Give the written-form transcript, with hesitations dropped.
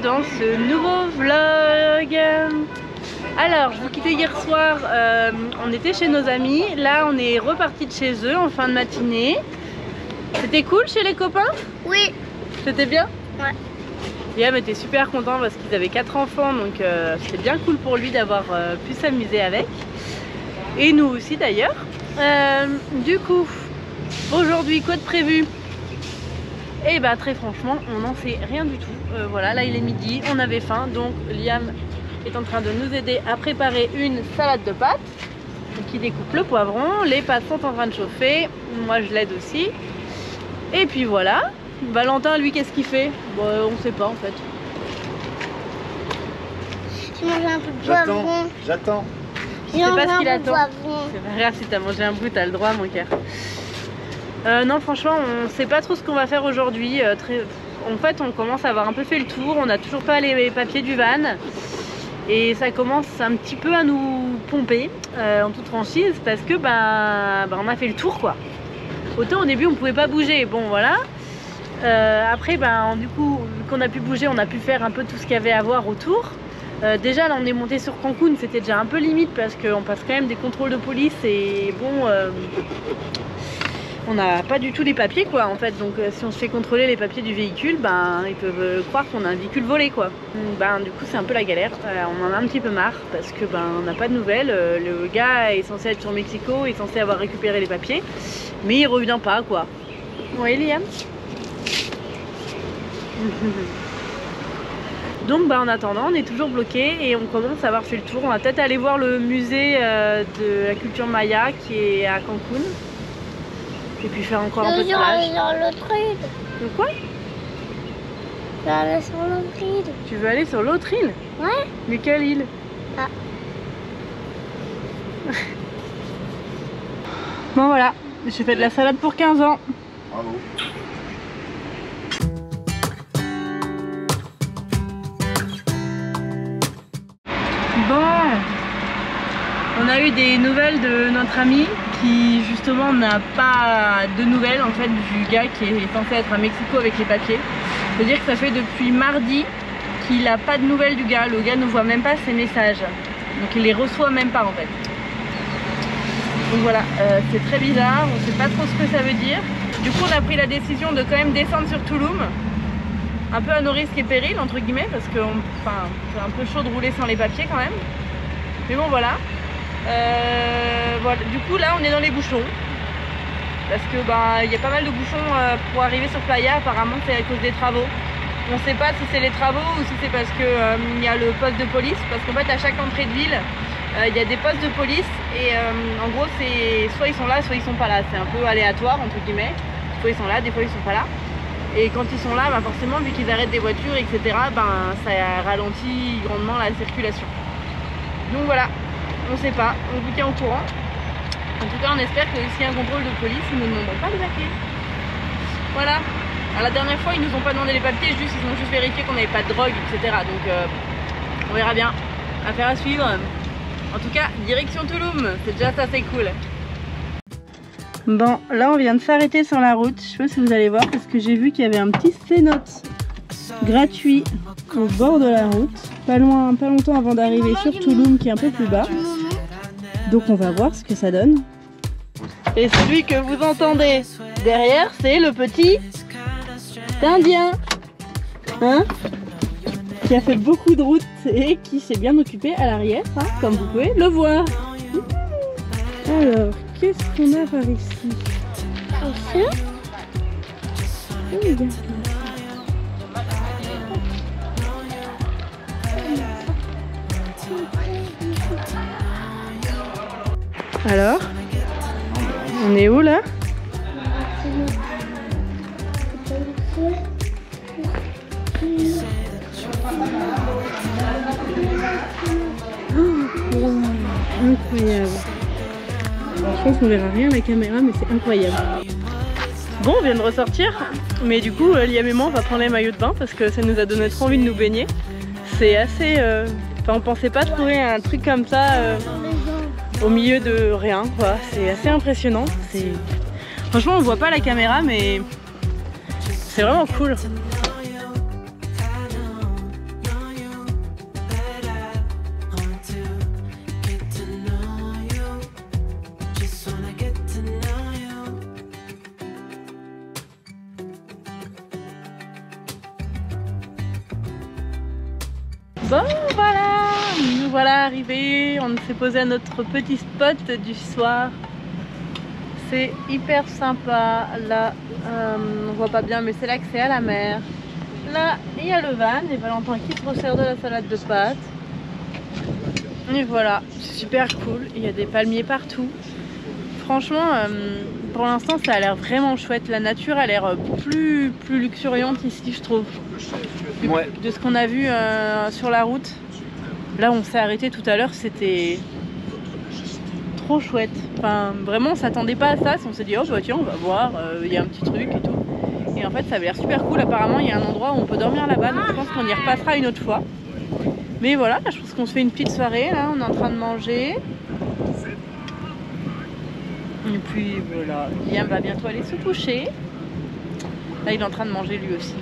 dans ce nouveau vlog. Alors, je vous quittais hier soir, on était chez nos amis. Là, on est reparti de chez eux en fin de matinée. C'était cool chez les copains? Oui. C'était bien? Ouais. Liam était super content parce qu'ils avaient 4 enfants, donc c'était bien cool pour lui d'avoir pu s'amuser avec. Et nous aussi d'ailleurs. Du coup, aujourd'hui, quoi de prévu? Et bah très franchement, on n'en sait rien du tout. Voilà, là il est midi, on avait faim, donc Liam est en train de nous aider à préparer une salade de pâtes. Donc il découpe le poivron, les pâtes sont en train de chauffer, moi je l'aide aussi. Et puis voilà. Valentin, lui, qu'est-ce qu'il fait? Bon, on sait pas en fait. J'ai mangé un peu de poivron. J'attends. Je sais pas ce qu'il attend. C'est pas grave, si t'as mangé un bout, t'as le droit, mon cœur. Non, franchement, on sait pas trop ce qu'on va faire aujourd'hui. En fait, on commence à avoir un peu fait le tour. On n'a toujours pas les papiers du van. Et ça commence un petit peu à nous pomper, en toute franchise, parce que on a fait le tour, quoi. Autant au début, on pouvait pas bouger. Bon, voilà. Après, du coup, vu qu'on a pu bouger, on a pu faire un peu tout ce qu'il y avait à voir autour. Déjà, là, on est monté sur Cancun. C'était déjà un peu limite parce qu'on passe quand même des contrôles de police. Et bon... on n'a pas du tout les papiers, quoi, en fait. Donc si on se fait contrôler les papiers du véhicule, ils peuvent croire qu'on a un véhicule volé, quoi. Du coup c'est un peu la galère. On en a un petit peu marre parce que on n'a pas de nouvelles. Le gars est censé être sur Mexico, est censé avoir récupéré les papiers, mais il revient pas, quoi. Oui, Liam. Donc en attendant, on est toujours bloqué et on commence à avoir fait le tour. On va peut-être aller voir le musée de la culture maya qui est à Cancun. Et puis faire encore un peu de plage. Sur l'autre île. De quoi? Je vais aller sur l'autre île. Tu veux aller sur l'autre île? Ouais. Mais quelle île? Ah. Bon voilà, j'ai fait de la salade pour 15 ans. Bravo. Bon, on a eu des nouvelles de notre ami qui justement n'a pas de nouvelles en fait du gars qui est censé être à Mexico avec les papiers. C'est-à-dire que ça fait depuis mardi qu'il n'a pas de nouvelles du gars. Le gars ne voit même pas ses messages. Donc il les reçoit même pas en fait. Donc voilà, c'est très bizarre, on ne sait pas trop ce que ça veut dire. Du coup on a pris la décision de quand même descendre sur Tulum. Un peu à nos risques et périls entre guillemets parce que c'est un peu chaud de rouler sans les papiers quand même. Mais bon voilà. Voilà. Du coup là on est dans les bouchons parce que il y a pas mal de bouchons pour arriver sur Playa. Apparemment c'est à cause des travaux. On sait pas si c'est les travaux ou si c'est parce que il y a le poste de police, parce qu'en fait à chaque entrée de ville il y a des postes de police et en gros c'est soit ils sont là soit ils sont pas là. C'est un peu aléatoire entre guillemets. Des fois ils sont là, des fois ils sont pas là. Et quand ils sont là, forcément vu qu'ils arrêtent des voitures etc, ça ralentit grandement la circulation. Donc voilà. On sait pas, on vous tient au courant. En tout cas on espère que s'il y a un contrôle de police, ils ne nous demanderont pas les papiers. Voilà. Alors, la dernière fois ils nous ont pas demandé les papiers, ils ont juste vérifié qu'on n'avait pas de drogue, etc. Donc on verra bien. Affaire à suivre. En tout cas, direction Tulum, c'est déjà ça, c'est cool. Bon, là on vient de s'arrêter sur la route. Je sais pas si vous allez voir parce que j'ai vu qu'il y avait un petit cénote gratuit au bord de la route. Pas longtemps avant d'arriver sur Tulum qui est un peu plus bas. Donc on va voir ce que ça donne. Et celui que vous entendez derrière, c'est le petit Indien, hein, qui a fait beaucoup de routes et qui s'est bien occupé à l'arrière, hein, comme vous pouvez le voir. Alors, qu'est-ce qu'on a par ici? Alors, on est où là? Incroyable. Je pense qu'on verra rien à la caméra, mais c'est incroyable. Bon, on vient de ressortir, mais du coup Liam et moi on va prendre les maillots de bain parce que ça nous a donné trop envie de nous baigner. C'est assez... on pensait pas trouver un truc comme ça au milieu de rien, quoi. C'est assez impressionnant. Franchement on voit pas la caméra, mais c'est vraiment cool. Bon voilà, nous voilà arrivés, on s'est posé à notre petit spot du soir. C'est hyper sympa, là on voit pas bien mais c'est l'accès à la mer. Là il y a le van et Valentin qui se resserre de la salade de pâtes. Et voilà, c'est super cool, il y a des palmiers partout. Franchement, pour l'instant ça a l'air vraiment chouette, la nature a l'air plus luxuriante ici je trouve. Ouais. De ce qu'on a vu sur la route. Là on s'est arrêté tout à l'heure, c'était trop chouette. Enfin vraiment on s'attendait pas à ça, on s'est dit oh bah tiens on va voir, il y a un petit truc et tout. Et en fait ça avait l'air super cool, apparemment il y a un endroit où on peut dormir là-bas, donc je pense qu'on y repassera une autre fois. Mais voilà, là, je pense qu'on se fait une petite soirée, là on est en train de manger. Et puis voilà, Liam va bientôt aller se coucher. Là il est en train de manger lui aussi.